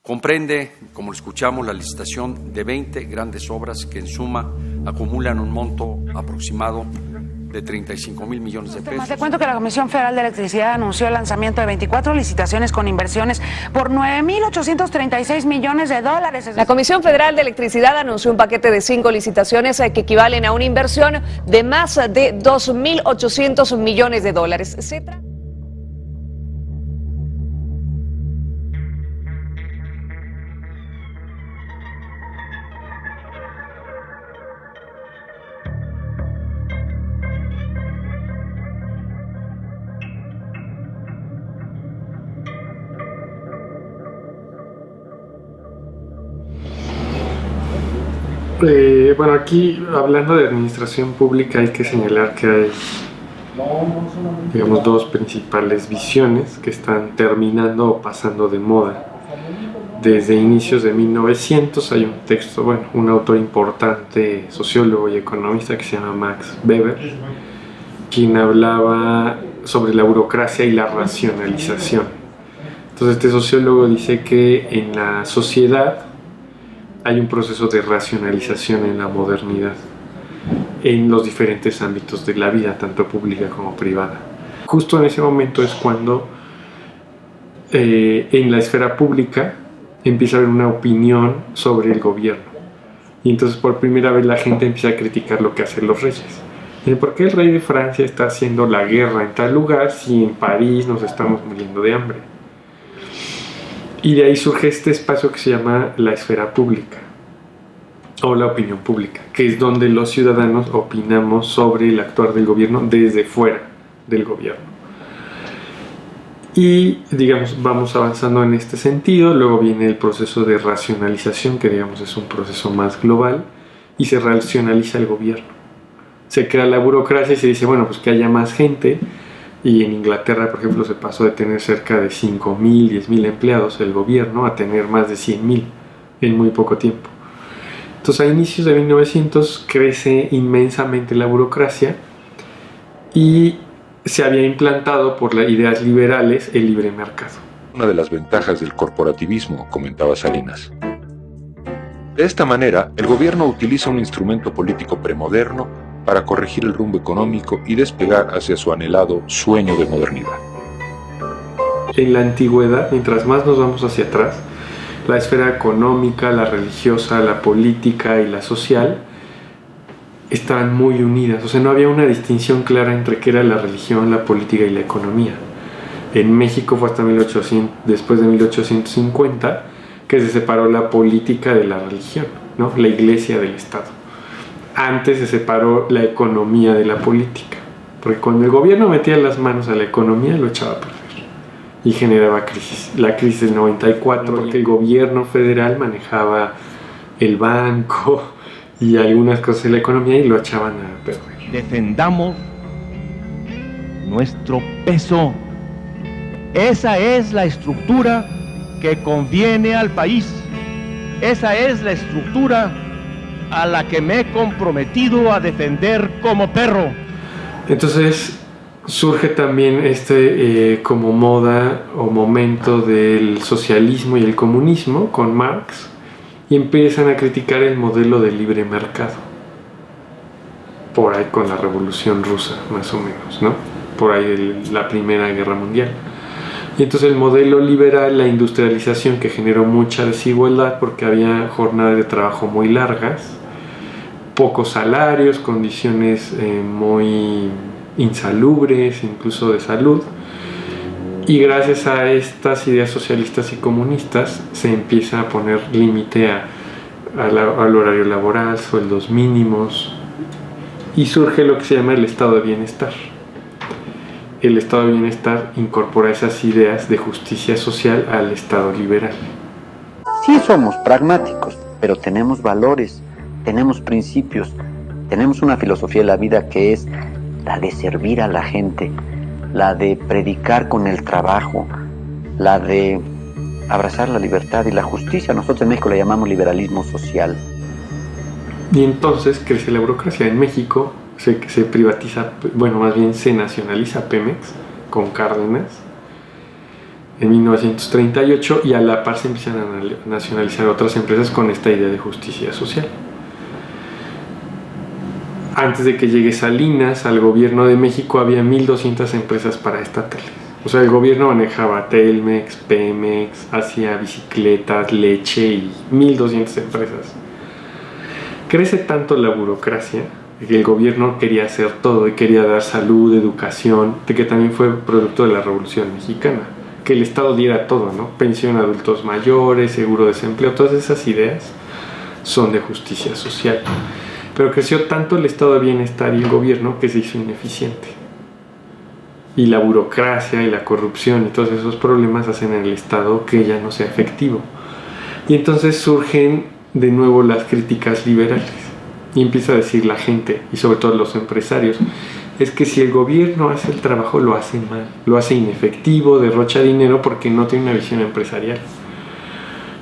Comprende, como lo escuchamos, la licitación de 20 grandes obras que en suma acumulan un monto aproximado de 35,000 millones de pesos. Te cuento que la Comisión Federal de Electricidad anunció el lanzamiento de 24 licitaciones con inversiones por 9,836 millones de dólares. La Comisión Federal de Electricidad anunció un paquete de 5 licitaciones que equivalen a una inversión de más de 2,800 millones de dólares. Bueno, aquí hablando de administración pública hay que señalar que hay, digamos, dos principales visiones que están terminando o pasando de moda. Desde inicios de 1900 hay un texto, bueno, un autor importante, sociólogo y economista que se llama Max Weber, quien hablaba sobre la burocracia y la racionalización. Entonces este sociólogo dice que en la sociedad hay un proceso de racionalización en la modernidad, en los diferentes ámbitos de la vida, tanto pública como privada. Justo en ese momento es cuando en la esfera pública empieza a haber una opinión sobre el gobierno. Y entonces por primera vez la gente empieza a criticar lo que hacen los reyes. ¿Por qué el rey de Francia está haciendo la guerra en tal lugar si en París nos estamos muriendo de hambre? Y de ahí surge este espacio que se llama la esfera pública o la opinión pública, que es donde los ciudadanos opinamos sobre el actuar del gobierno desde fuera del gobierno. Y digamos, vamos avanzando en este sentido. Luego viene el proceso de racionalización, que digamos es un proceso más global, y se racionaliza el gobierno. Se crea la burocracia y se dice, bueno, pues que haya más gente. Y en Inglaterra, por ejemplo, se pasó de tener cerca de 5,000, 10,000 empleados el gobierno a tener más de 100,000 en muy poco tiempo. Entonces, a inicios de 1900 crece inmensamente la burocracia y se había implantado por las ideas liberales el libre mercado. Una de las ventajas del corporativismo, comentaba Salinas. De esta manera, el gobierno utiliza un instrumento político premoderno para corregir el rumbo económico y despegar hacia su anhelado sueño de modernidad. En la antigüedad, mientras más nos vamos hacia atrás, la esfera económica, la religiosa, la política y la social estaban muy unidas. O sea, no había una distinción clara entre qué era la religión, la política y la economía. En México fue hasta después de 1850 que se separó la política de la religión, ¿no? La iglesia del Estado. Antes se separó la economía de la política, porque cuando el gobierno metía las manos a la economía lo echaba a perder y generaba crisis. La crisis del 94, porque el gobierno federal manejaba el banco y algunas cosas de la economía y lo echaban a perder. Defendamos nuestro peso. Esa es la estructura que conviene al país. Esa es la estructura a la que me he comprometido a defender como perro. Entonces surge también como moda o momento del socialismo y el comunismo con Marx y empiezan a criticar el modelo de libre mercado. Por ahí con la Revolución Rusa, más o menos, ¿no? Por ahí la Primera Guerra Mundial. Y entonces el modelo liberal, la industrialización que generó mucha desigualdad porque había jornadas de trabajo muy largas, pocos salarios, condiciones muy insalubres, incluso de salud. Y gracias a estas ideas socialistas y comunistas se empieza a poner límite al horario laboral, sueldos mínimos, y surge lo que se llama el estado de bienestar. El estado de bienestar incorpora esas ideas de justicia social al estado liberal. Sí somos pragmáticos, pero tenemos valores, tenemos principios, tenemos una filosofía de la vida que es la de servir a la gente, la de predicar con el trabajo, la de abrazar la libertad y la justicia. Nosotros en México le llamamos liberalismo social. Y entonces crece la burocracia. En México se privatiza, bueno, más bien se nacionaliza Pemex con Cárdenas en 1938, y a la par se empiezan a nacionalizar otras empresas con esta idea de justicia social. Antes de que llegue Salinas al gobierno de México había 1,200 empresas paraestatales. O sea, el gobierno manejaba Telmex, Pemex, hacía bicicletas, leche y 1,200 empresas. Crece tanto la burocracia que el gobierno quería hacer todo y quería dar salud, educación, de que también fue producto de la Revolución Mexicana, que el Estado diera todo, ¿no? Pensión a adultos mayores, seguro de desempleo, todas esas ideas son de justicia social. Pero creció tanto el estado de bienestar y el gobierno que se hizo ineficiente. Y la burocracia y la corrupción y todos esos problemas hacen en el estado que ya no sea efectivo. Y entonces surgen de nuevo las críticas liberales. Y empieza a decir la gente, y sobre todo los empresarios, es que si el gobierno hace el trabajo lo hace mal, lo hace inefectivo, derrocha dinero porque no tiene una visión empresarial.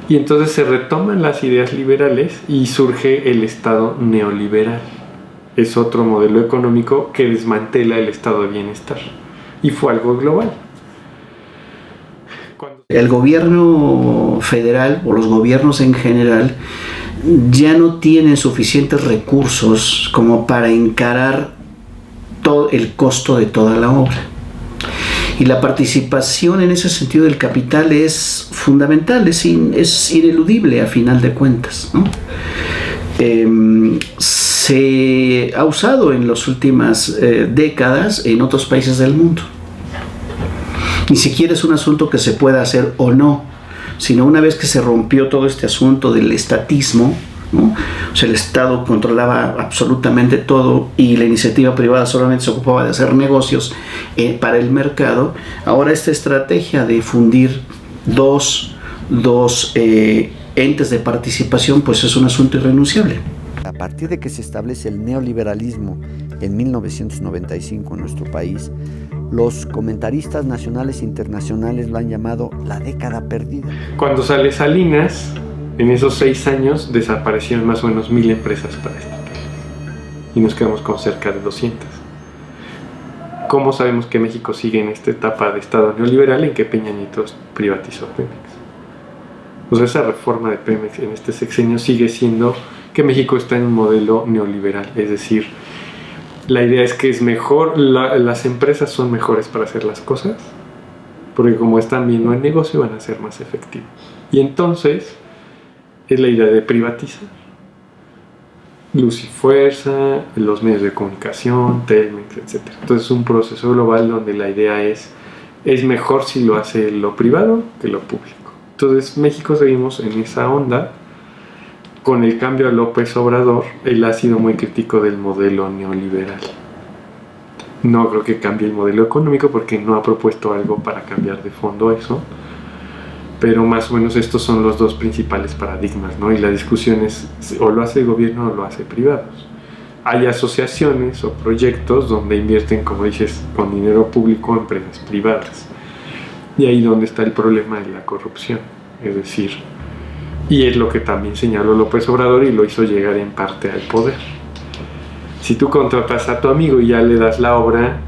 Y entonces se retoman las ideas liberales y surge el Estado neoliberal. Es otro modelo económico que desmantela el estado de bienestar. Y fue algo global. El gobierno federal o los gobiernos en general ya no tienen suficientes recursos como para encarar todo el costo de toda la obra. Y la participación en ese sentido del capital es fundamental, es ineludible a final de cuentas, ¿no? Se ha usado en las últimas décadas en otros países del mundo. Ni siquiera es un asunto que se pueda hacer o no, sino una vez que se rompió todo este asunto del estatismo, ¿no? O sea, el Estado controlaba absolutamente todo y la iniciativa privada solamente se ocupaba de hacer negocios para el mercado. Ahora esta estrategia de fundir dos entes de participación pues es un asunto irrenunciable. A partir de que se establece el neoliberalismo en 1995 en nuestro país, los comentaristas nacionales e internacionales lo han llamado la década perdida. Cuando sale Salinas, en esos 6 años desaparecieron más o menos 1,000 empresas paraestatales y nos quedamos con cerca de 200. ¿Cómo sabemos que México sigue en esta etapa de estado neoliberal en que Peña Nieto privatizó Pemex? Pues esa reforma de Pemex en este sexenio sigue siendo que México está en un modelo neoliberal, es decir, la idea es que es mejor, las empresas son mejores para hacer las cosas, porque como están viendo el negocio van a ser más efectivos. Y entonces es la idea de privatizar. Luz y Fuerza, los medios de comunicación, Telmex, etc. Entonces es un proceso global donde la idea es mejor si lo hace lo privado que lo público. Entonces México seguimos en esa onda. Con el cambio a López Obrador, él ha sido muy crítico del modelo neoliberal. No creo que cambie el modelo económico porque no ha propuesto algo para cambiar de fondo eso, pero más o menos estos son los dos principales paradigmas, ¿no? Y la discusión es o lo hace el gobierno o lo hace privados. Hay asociaciones o proyectos donde invierten, como dices, con dinero público empresas privadas. Y ahí donde está el problema de la corrupción, es decir, y es lo que también señaló López Obrador y lo hizo llegar en parte al poder. Si tú contratas a tu amigo y ya le das la obra,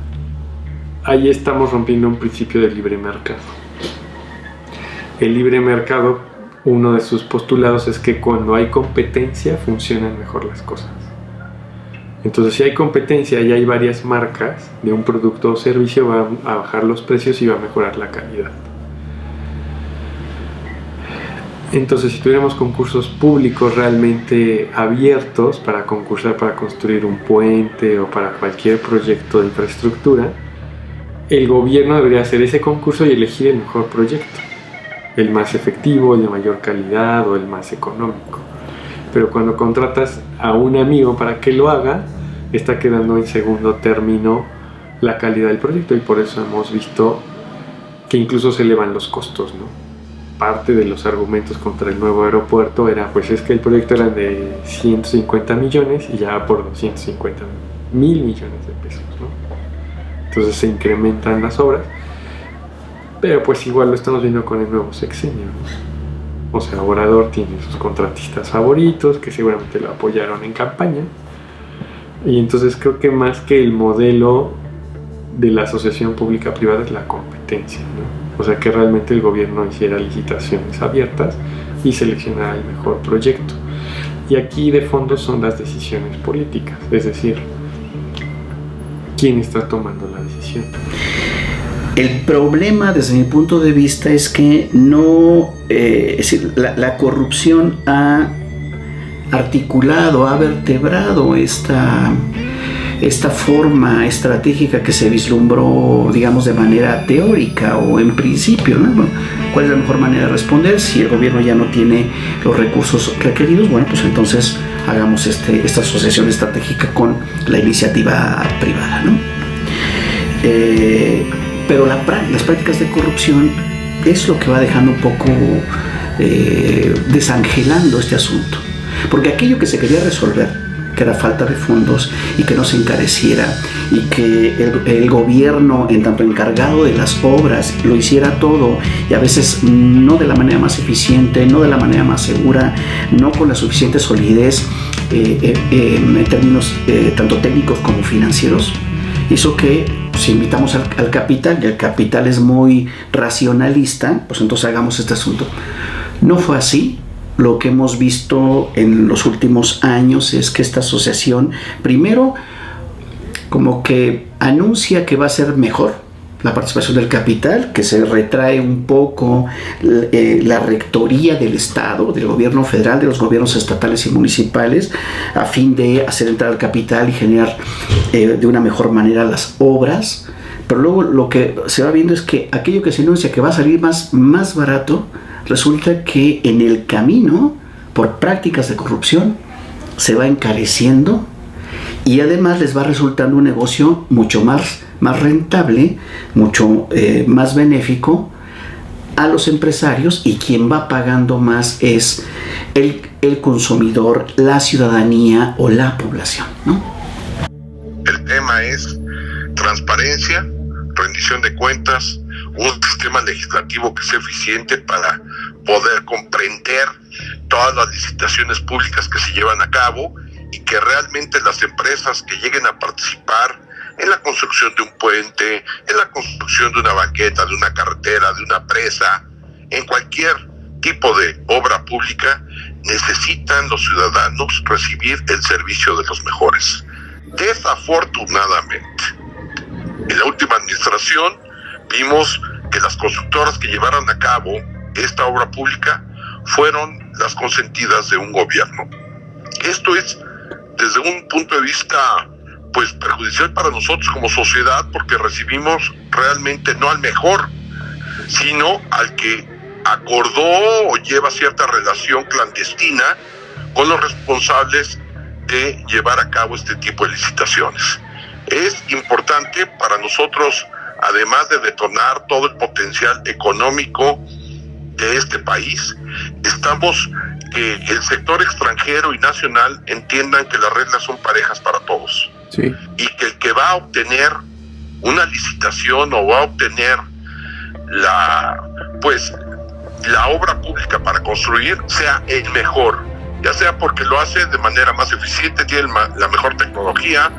ahí estamos rompiendo un principio del libre mercado. El libre mercado, uno de sus postulados es que cuando hay competencia funcionan mejor las cosas. Entonces si hay competencia y hay varias marcas de un producto o servicio, van a bajar los precios y va a mejorar la calidad. Entonces, si tuviéramos concursos públicos realmente abiertos para concursar para construir un puente o para cualquier proyecto de infraestructura, el gobierno debería hacer ese concurso y elegir el mejor proyecto, el más efectivo, el de mayor calidad o el más económico. Pero cuando contratas a un amigo para que lo haga, está quedando en segundo término la calidad del proyecto y por eso hemos visto que incluso se elevan los costos, ¿no? Parte de los argumentos contra el nuevo aeropuerto era, pues es que el proyecto era de 150 millones y ya va por 250 mil millones de pesos, ¿no? Entonces se incrementan las obras, pero pues igual lo estamos viendo con el nuevo sexenio, ¿no? O sea, Obrador tiene sus contratistas favoritos que seguramente lo apoyaron en campaña y entonces creo que más que el modelo de la asociación pública-privada es la competencia, ¿no? O sea, que realmente el gobierno hiciera licitaciones abiertas y seleccionara el mejor proyecto. Y aquí de fondo son las decisiones políticas, es decir, ¿quién está tomando la decisión? El problema desde mi punto de vista es que no, es decir, la corrupción ha articulado, ha vertebrado esta forma estratégica que se vislumbró, digamos, de manera teórica o en principio, ¿no? Bueno, ¿cuál es la mejor manera de responder? Si el gobierno ya no tiene los recursos requeridos, bueno, pues entonces hagamos esta asociación estratégica con la iniciativa privada, ¿no? Pero las prácticas de corrupción es lo que va dejando un poco desangelando este asunto. Porque aquello que se quería resolver, que era falta de fondos y que no se encareciera y que el gobierno, en tanto encargado de las obras, lo hiciera todo y a veces no de la manera más eficiente, no de la manera más segura, no con la suficiente solidez en términos tanto técnicos como financieros, hizo que si invitamos al capital, y el capital es muy racionalista, pues entonces hagamos este asunto. No fue así. Lo que hemos visto en los últimos años es que esta asociación, primero, como que anuncia que va a ser mejor la participación del capital, que se retrae un poco la rectoría del Estado, del gobierno federal, de los gobiernos estatales y municipales, a fin de hacer entrar al capital y generar de una mejor manera las obras. Pero luego lo que se va viendo es que aquello que se anuncia que va a salir más barato, resulta que en el camino, por prácticas de corrupción, se va encareciendo y además les va resultando un negocio mucho más rentable, mucho más benéfico a los empresarios, y quien va pagando más es el consumidor, la ciudadanía o la población, ¿no? El tema es transparencia, rendición de cuentas, un sistema legislativo que sea eficiente para poder comprender todas las licitaciones públicas que se llevan a cabo y que realmente las empresas que lleguen a participar en la construcción de un puente, en la construcción de una banqueta, de una carretera, de una presa, en cualquier tipo de obra pública, necesitan los ciudadanos recibir el servicio de los mejores. Desafortunadamente, en la última administración vimos que las constructoras que llevaron a cabo esta obra pública fueron las consentidas de un gobierno. Esto es, desde un punto de vista, pues, perjudicial para nosotros como sociedad, porque recibimos realmente no al mejor, sino al que acordó o lleva cierta relación clandestina con los responsables de llevar a cabo este tipo de licitaciones. Es importante para nosotros, además de detonar todo el potencial económico de este país, estamos que el sector extranjero y nacional entiendan que las reglas son parejas para todos. Sí. Y que el que va a obtener una licitación o va a obtener la obra pública para construir sea el mejor, ya sea porque lo hace de manera más eficiente, tiene la mejor tecnología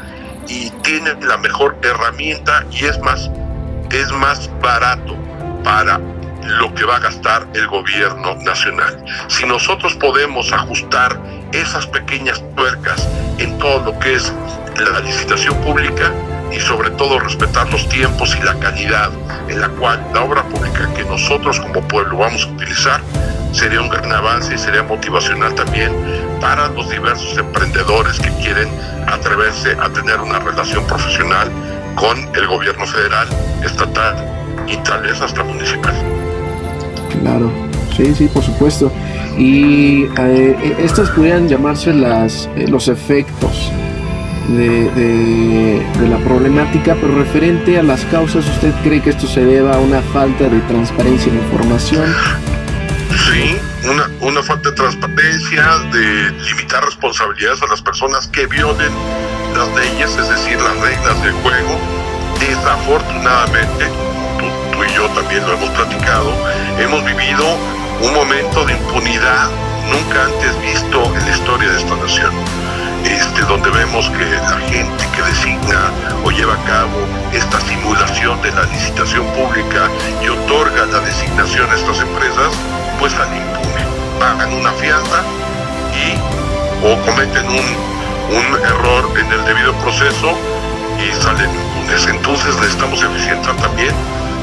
y tiene la mejor herramienta y es más barato para lo que va a gastar el gobierno nacional. Si nosotros podemos ajustar esas pequeñas tuercas en todo lo que es la licitación pública y sobre todo respetar los tiempos y la calidad en la cual la obra pública que nosotros como pueblo vamos a utilizar, sería un gran avance y sería motivacional también para los diversos emprendedores que quieren atreverse a tener una relación profesional con el gobierno federal, estatal y tal vez hasta municipal. Claro, sí, por supuesto. Y estas podrían llamarse los efectos de la problemática, pero referente a las causas, ¿usted cree que esto se deba a una falta de transparencia en la información? Sí, una falta de transparencia, de limitar responsabilidades a las personas que violen las leyes, es decir, las reglas del juego. Desafortunadamente, tú y yo también lo hemos platicado, hemos vivido un momento de impunidad nunca antes visto en la historia de esta nación, donde vemos que la gente que designa o lleva a cabo esta simulación de la licitación pública y otorga la designación a estas empresas, pues sale impune, pagan una fianza o cometen un error en el debido proceso y salen impunes. Entonces necesitamos eficientar también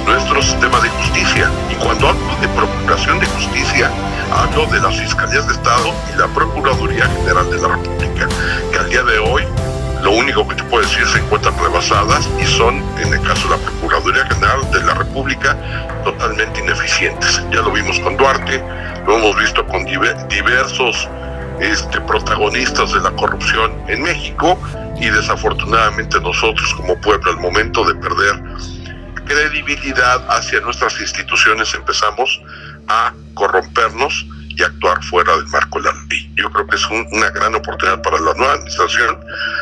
nuestro sistema de justicia, y cuando hablo de procuración de justicia hablo de las Fiscalías de Estado y la Procuraduría General de la República, que al día de hoy lo único que te puedo decir se encuentran rebasadas y son, en el caso de la Procuraduría General de la República, totalmente ineficientes. Ya lo vimos con Duarte, lo hemos visto con diversos protagonistas de la corrupción en México, y desafortunadamente nosotros como pueblo, al momento de perder credibilidad hacia nuestras instituciones, empezamos a corrompernos y actuar fuera del marco de la ley. Yo creo que es una gran oportunidad para la nueva administración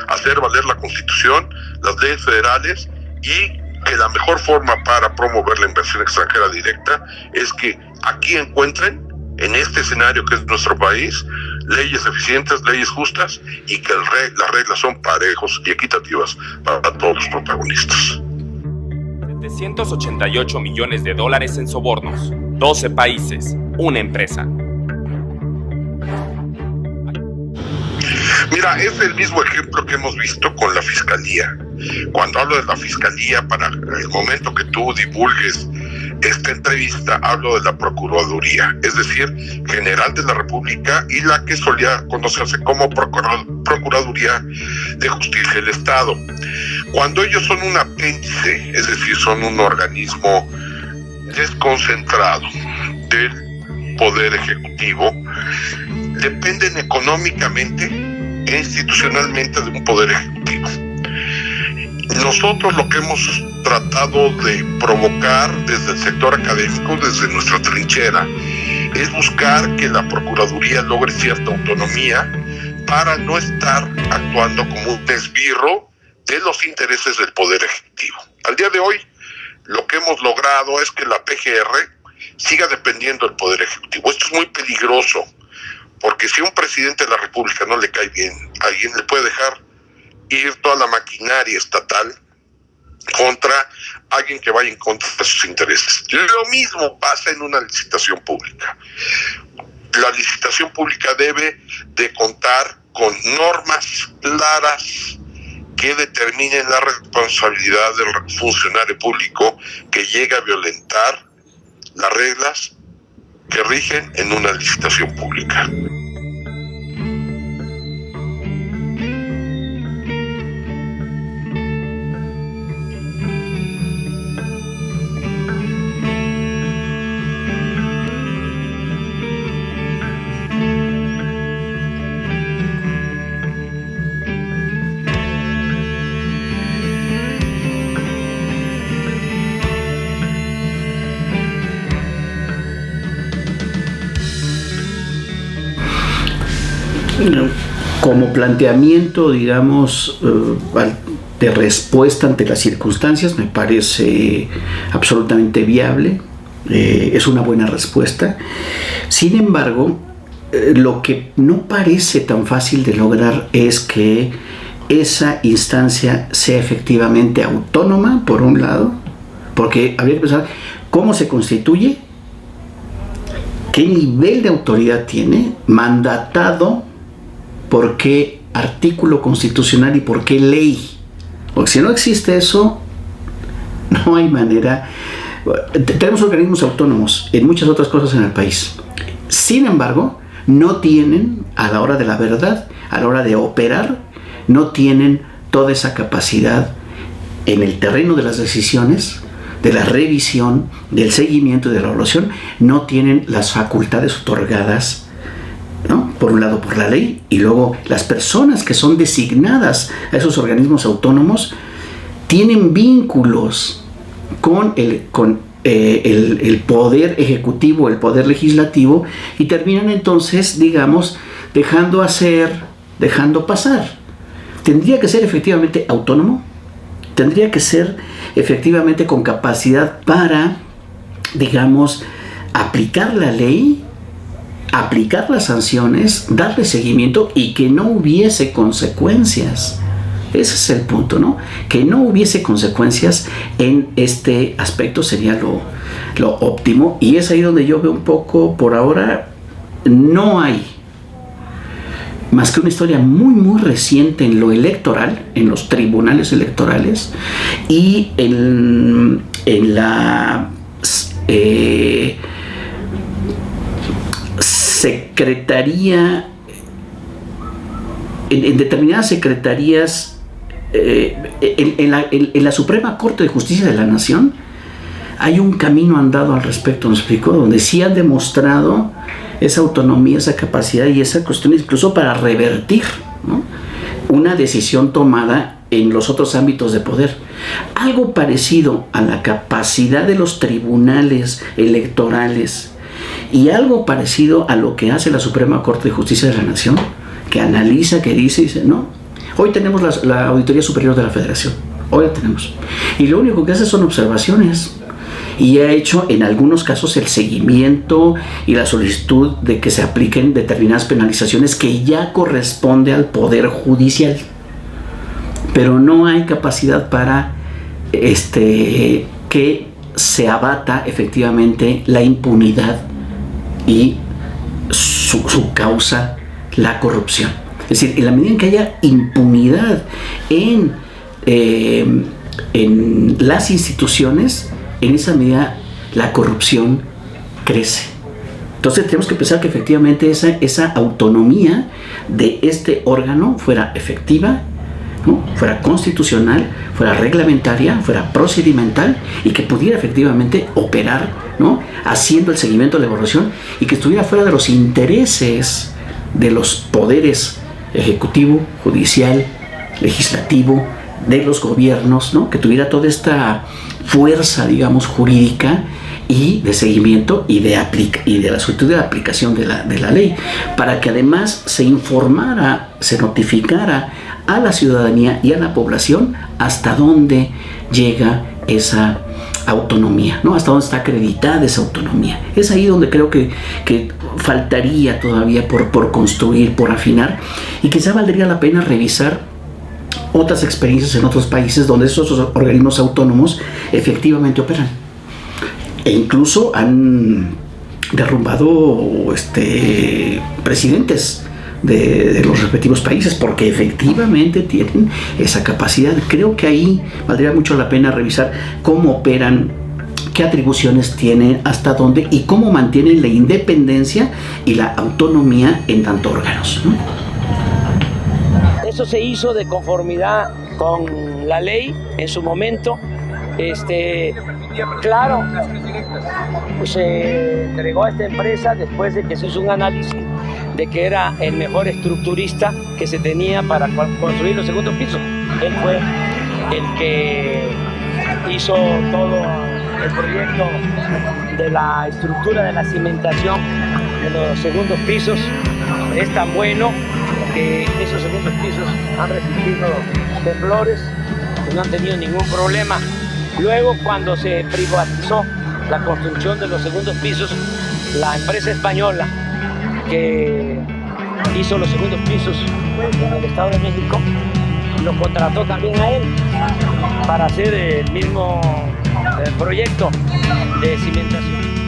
hacer valer la Constitución, las leyes federales, y que la mejor forma para promover la inversión extranjera directa es que aquí encuentren, en este escenario que es nuestro país, leyes eficientes, leyes justas, y que las reglas son parejos y equitativas para todos los protagonistas. 788 millones de dólares en sobornos, 12 países, una empresa. Mira, es el mismo ejemplo que hemos visto con la Fiscalía. Cuando hablo de la Fiscalía, para el momento que tú divulgues esta entrevista, hablo de la Procuraduría, es decir, General de la República, y la que solía conocerse como Procuraduría de Justicia del Estado. Cuando ellos son un apéndice, es decir, son un organismo desconcentrado del Poder Ejecutivo, dependen económicamente e institucionalmente de un Poder Ejecutivo. Nosotros lo que hemos tratado de provocar desde el sector académico, desde nuestra trinchera, es buscar que la Procuraduría logre cierta autonomía para no estar actuando como un esbirro de los intereses del Poder Ejecutivo. Al día de hoy, lo que hemos logrado es que la PGR siga dependiendo del Poder Ejecutivo. Esto es muy peligroso, porque si a un presidente de la República no le cae bien, alguien le puede dejar ir toda la maquinaria estatal contra alguien que vaya en contra de sus intereses. Lo mismo pasa en una licitación pública. La licitación pública debe de contar con normas claras que determinen la responsabilidad del funcionario público que llega a violentar las reglas que rigen en una licitación pública. Como planteamiento, digamos, de respuesta ante las circunstancias, me parece absolutamente viable, es una buena respuesta. Sin embargo, lo que no parece tan fácil de lograr es que esa instancia sea efectivamente autónoma, por un lado, porque habría que pensar cómo se constituye, qué nivel de autoridad tiene, mandatado por qué artículo constitucional y por qué ley. Porque si no existe eso, no hay manera. Tenemos organismos autónomos en muchas otras cosas en el país. Sin embargo, no tienen, a la hora de la verdad, a la hora de operar, no tienen toda esa capacidad en el terreno de las decisiones, de la revisión, del seguimiento y de la evaluación. No tienen las facultades otorgadas, ¿no? Por un lado por la ley, y luego las personas que son designadas a esos organismos autónomos tienen vínculos con el poder ejecutivo, el poder legislativo, y terminan entonces, digamos, dejando pasar. Tendría que ser efectivamente autónomo, tendría que ser efectivamente con capacidad para, digamos, aplicar la ley aplicar las sanciones, darle seguimiento y que no hubiese consecuencias. Ese es el punto, ¿no? Que no hubiese consecuencias en este aspecto sería lo óptimo, y es ahí donde yo veo un poco, por ahora, no hay más que una historia muy muy reciente en lo electoral, en los tribunales electorales y en la secretaría, en determinadas secretarías, en la Suprema Corte de Justicia de la Nación hay un camino andado al respecto, ¿me explico? Donde sí han demostrado esa autonomía, esa capacidad y esa cuestión incluso para revertir, ¿no?, una decisión tomada en los otros ámbitos de poder. Algo parecido a la capacidad de los tribunales electorales y algo parecido a lo que hace la Suprema Corte de Justicia de la Nación, que analiza, que dice, no, hoy tenemos la Auditoría Superior de la Federación, hoy la tenemos, y lo único que hace son observaciones, y ha hecho en algunos casos el seguimiento y la solicitud de que se apliquen determinadas penalizaciones que ya corresponde al Poder Judicial, pero no hay capacidad para que se abata efectivamente la impunidad y su causa, la corrupción. Es decir, en la medida en que haya impunidad en las instituciones, en esa medida la corrupción crece. Entonces tenemos que pensar que efectivamente esa autonomía de este órgano fuera efectiva, ¿no?, fuera constitucional, fuera reglamentaria, fuera procedimental y que pudiera efectivamente operar, ¿no?, haciendo el seguimiento de la evaluación y que estuviera fuera de los intereses de los poderes ejecutivo, judicial, legislativo, de los gobiernos, ¿no?, que tuviera toda esta fuerza, digamos, jurídica y de seguimiento y de la solicitud de aplicación de la ley, para que además se informara, se notificara a la ciudadanía y a la población hasta dónde llega esa autonomía, ¿no?, hasta dónde está acreditada esa autonomía. Es ahí donde creo que faltaría todavía por construir, por afinar, y quizá valdría la pena revisar otras experiencias en otros países donde esos organismos autónomos efectivamente operan. E incluso han derrumbado presidentes de los respectivos países porque efectivamente tienen esa capacidad. Creo que ahí valdría mucho la pena revisar cómo operan, qué atribuciones tienen, hasta dónde y cómo mantienen la independencia y la autonomía en tantos órganos, ¿no? Eso se hizo de conformidad con la ley en su momento. Claro, se entregó a esta empresa después de que se hizo un análisis de que era el mejor estructurista que se tenía para construir los segundos pisos. Él fue el que hizo todo el proyecto de la estructura de la cimentación de los segundos pisos. Es tan bueno que esos segundos pisos han resistido temblores, que no han tenido ningún problema. Luego, cuando se privatizó la construcción de los segundos pisos, la empresa española que hizo los segundos pisos en el Estado de México lo contrató también a él para hacer el mismo proyecto de cimentación.